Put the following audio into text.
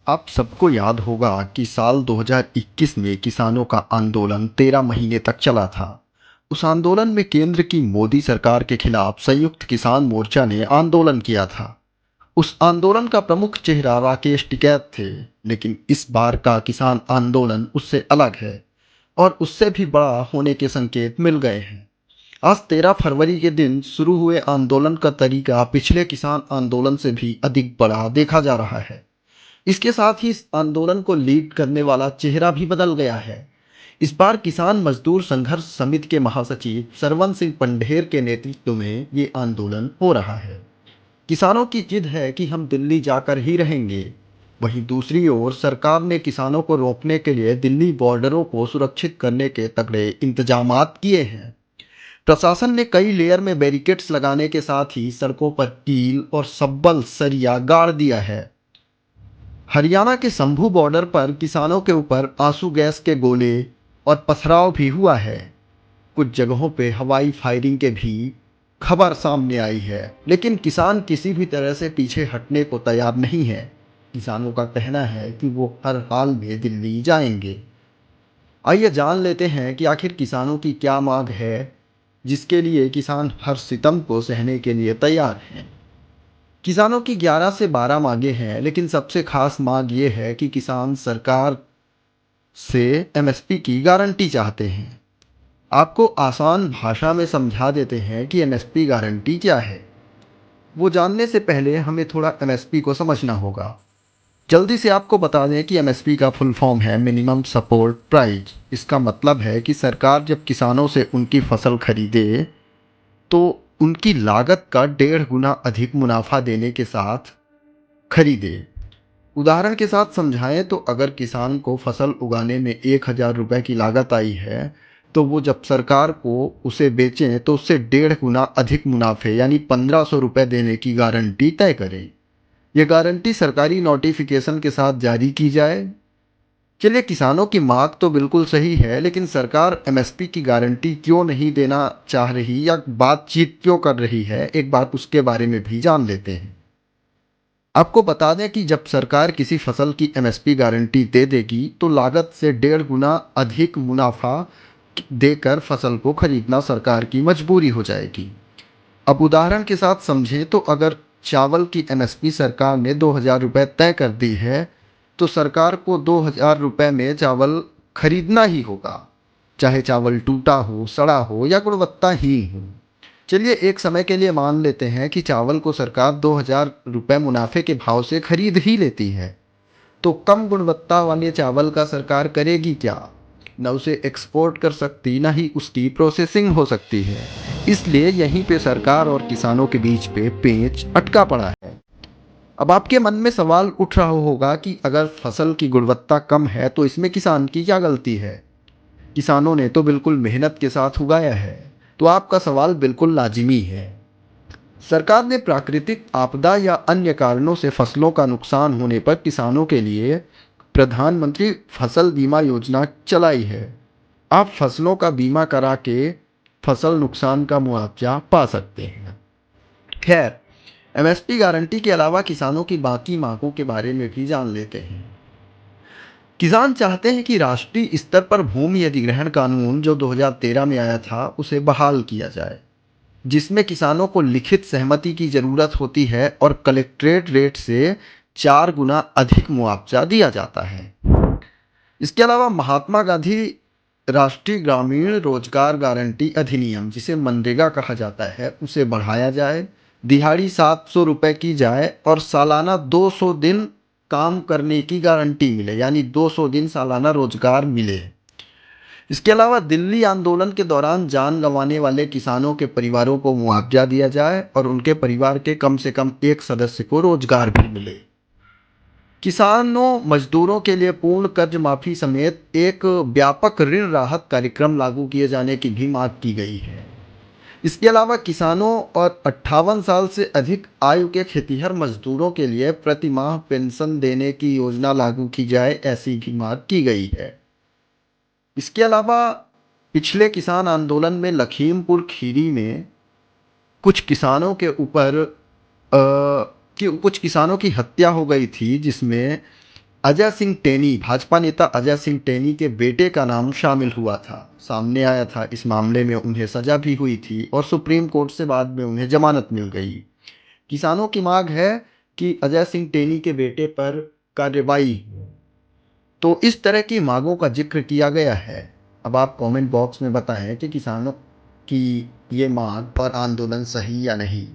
आप सबको याद होगा कि साल 2021 में किसानों का आंदोलन 13 महीने तक चला था। उस आंदोलन में केंद्र की मोदी सरकार के खिलाफ संयुक्त किसान मोर्चा ने आंदोलन किया था। उस आंदोलन का प्रमुख चेहरा राकेश टिकैत थे, लेकिन इस बार का किसान आंदोलन उससे अलग है और उससे भी बड़ा होने के संकेत मिल गए हैं। आज 13 फरवरी के दिन शुरू हुए आंदोलन का तरीका पिछले किसान आंदोलन से भी अधिक बड़ा देखा जा रहा है। इसके साथ ही इस आंदोलन को लीड करने वाला चेहरा भी बदल गया है। इस बार किसान मजदूर संघर्ष समिति के महासचिव सरवन सिंह पंढेर के नेतृत्व में ये आंदोलन हो रहा है। किसानों की जिद है कि हम दिल्ली जाकर ही रहेंगे। वहीं दूसरी ओर सरकार ने किसानों को रोकने के लिए दिल्ली बॉर्डरों को सुरक्षित करने के तगड़े इंतजामात किए हैं। प्रशासन ने कई लेयर में बैरिकेड्स लगाने के साथ ही सड़कों पर कील और सब्बल सरिया गाड़ दिया है। हरियाणा के संभू बॉर्डर पर किसानों के ऊपर आंसू गैस के गोले और पथराव भी हुआ है। कुछ जगहों पे हवाई फायरिंग के भी खबर सामने आई है, लेकिन किसान किसी भी तरह से पीछे हटने को तैयार नहीं है। किसानों का कहना है कि वो हर हाल में दिल्ली जाएंगे। आइए जान लेते हैं कि आखिर किसानों की क्या मांग है, जिसके लिए किसान हर सितम को सहने के लिए तैयार हैं। किसानों की 11 से 12 मांगे हैं, लेकिन सबसे खास मांग ये है कि किसान सरकार से एमएसपी की गारंटी चाहते हैं। आपको आसान भाषा में समझा देते हैं कि एमएसपी गारंटी क्या है। वो जानने से पहले हमें थोड़ा एमएसपी को समझना होगा। जल्दी से आपको बता दें कि एमएसपी का फुल फॉर्म है मिनिमम सपोर्ट प्राइस। इसका मतलब है कि सरकार जब किसानों से उनकी फसल खरीदे तो उनकी लागत का 1.5 गुना अधिक मुनाफा देने के साथ खरीदे। उदाहरण के साथ समझाएं तो अगर किसान को फसल उगाने में 1,000 रुपये की लागत आई है, तो वो जब सरकार को उसे बेचें तो उससे 1.5 गुना अधिक मुनाफे यानी 1,500 रुपये देने की गारंटी तय करें। यह गारंटी सरकारी नोटिफिकेशन के साथ जारी की जाए। चलिए, किसानों की मांग तो बिल्कुल सही है, लेकिन सरकार एमएसपी की गारंटी क्यों नहीं देना चाह रही या बातचीत क्यों कर रही है, एक बार उसके बारे में भी जान लेते हैं। आपको बता दें कि जब सरकार किसी फसल की एमएसपी गारंटी दे देगी तो लागत से 1.5 गुना अधिक मुनाफा देकर फसल को खरीदना सरकार की मजबूरी हो जाएगी। अब उदाहरण के साथ समझें तो अगर चावल की एमएसपी सरकार ने 2,000 रुपये तय कर दी है, तो सरकार को 2,000 रुपये में चावल खरीदना ही होगा, चाहे चावल टूटा हो, सड़ा हो या गुणवत्ता ही हो। चलिए, एक समय के लिए मान लेते हैं कि चावल को सरकार 2,000 रुपये मुनाफे के भाव से खरीद ही लेती है, तो कम गुणवत्ता वाले चावल का सरकार करेगी क्या? न उसे एक्सपोर्ट कर सकती, न ही उसकी प्रोसेसिंग हो सकती है। इसलिए यहीं पे सरकार और किसानों के बीच पे पेंच अटका पड़ा है। अब आपके मन में सवाल उठ रहा होगा कि अगर फसल की गुणवत्ता कम है तो इसमें किसान की क्या गलती है? किसानों ने तो बिल्कुल मेहनत के साथ उगाया है। तो आपका सवाल बिल्कुल लाजिमी है। सरकार ने प्राकृतिक आपदा या अन्य कारणों से फसलों का नुकसान होने पर किसानों के लिए प्रधानमंत्री फसल बीमा योजना चलाई है। आप फसलों का बीमा करा के फसल नुकसान का मुआवजा पा सकते हैं। खैर, एमएसपी गारंटी के अलावा किसानों की बाकी मांगों के बारे में भी जान लेते हैं। किसान चाहते हैं कि राष्ट्रीय स्तर पर भूमि अधिग्रहण कानून जो 2013 में आया था उसे बहाल किया जाए, जिसमें किसानों को लिखित सहमति की जरूरत होती है और कलेक्ट्रेट रेट से 4 गुना अधिक मुआवजा दिया जाता है। इसके अलावा महात्मा गांधी राष्ट्रीय ग्रामीण रोजगार गारंटी अधिनियम, जिसे मनरेगा कहा जाता है, उसे बढ़ाया जाए, दिहाड़ी 700 रुपये की जाए और सालाना 200 दिन काम करने की गारंटी मिले, यानी 200 दिन सालाना रोजगार मिले। इसके अलावा दिल्ली आंदोलन के दौरान जान गंवाने वाले किसानों के परिवारों को मुआवजा दिया जाए और उनके परिवार के कम से कम एक सदस्य को रोजगार भी मिले। किसानों मजदूरों के लिए पूर्ण कर्ज माफी समेत एक व्यापक ऋण राहत कार्यक्रम लागू किए जाने की भी मांग की गई है। इसके अलावा किसानों और 58 साल से अधिक आयु के खेतिहर मजदूरों के लिए प्रति माह पेंशन देने की योजना लागू की जाए, ऐसी भी मांग की गई है। इसके अलावा पिछले किसान आंदोलन में लखीमपुर खीरी में कुछ किसानों के ऊपर कुछ किसानों की हत्या हो गई थी, जिसमें अजय सिंह टेनी, भाजपा नेता अजय सिंह टेनी के बेटे का नाम शामिल हुआ था। सामने आया था इस मामले में उन्हें सजा भी हुई थी और सुप्रीम कोर्ट से बाद में उन्हें जमानत मिल गई। किसानों की मांग है कि अजय सिंह टेनी के बेटे पर कार्रवाई। तो इस तरह की मांगों का जिक्र किया गया है। अब आप कमेंट बॉक्स में बताएं कि किसानों की ये मांग और आंदोलन सही या नहीं।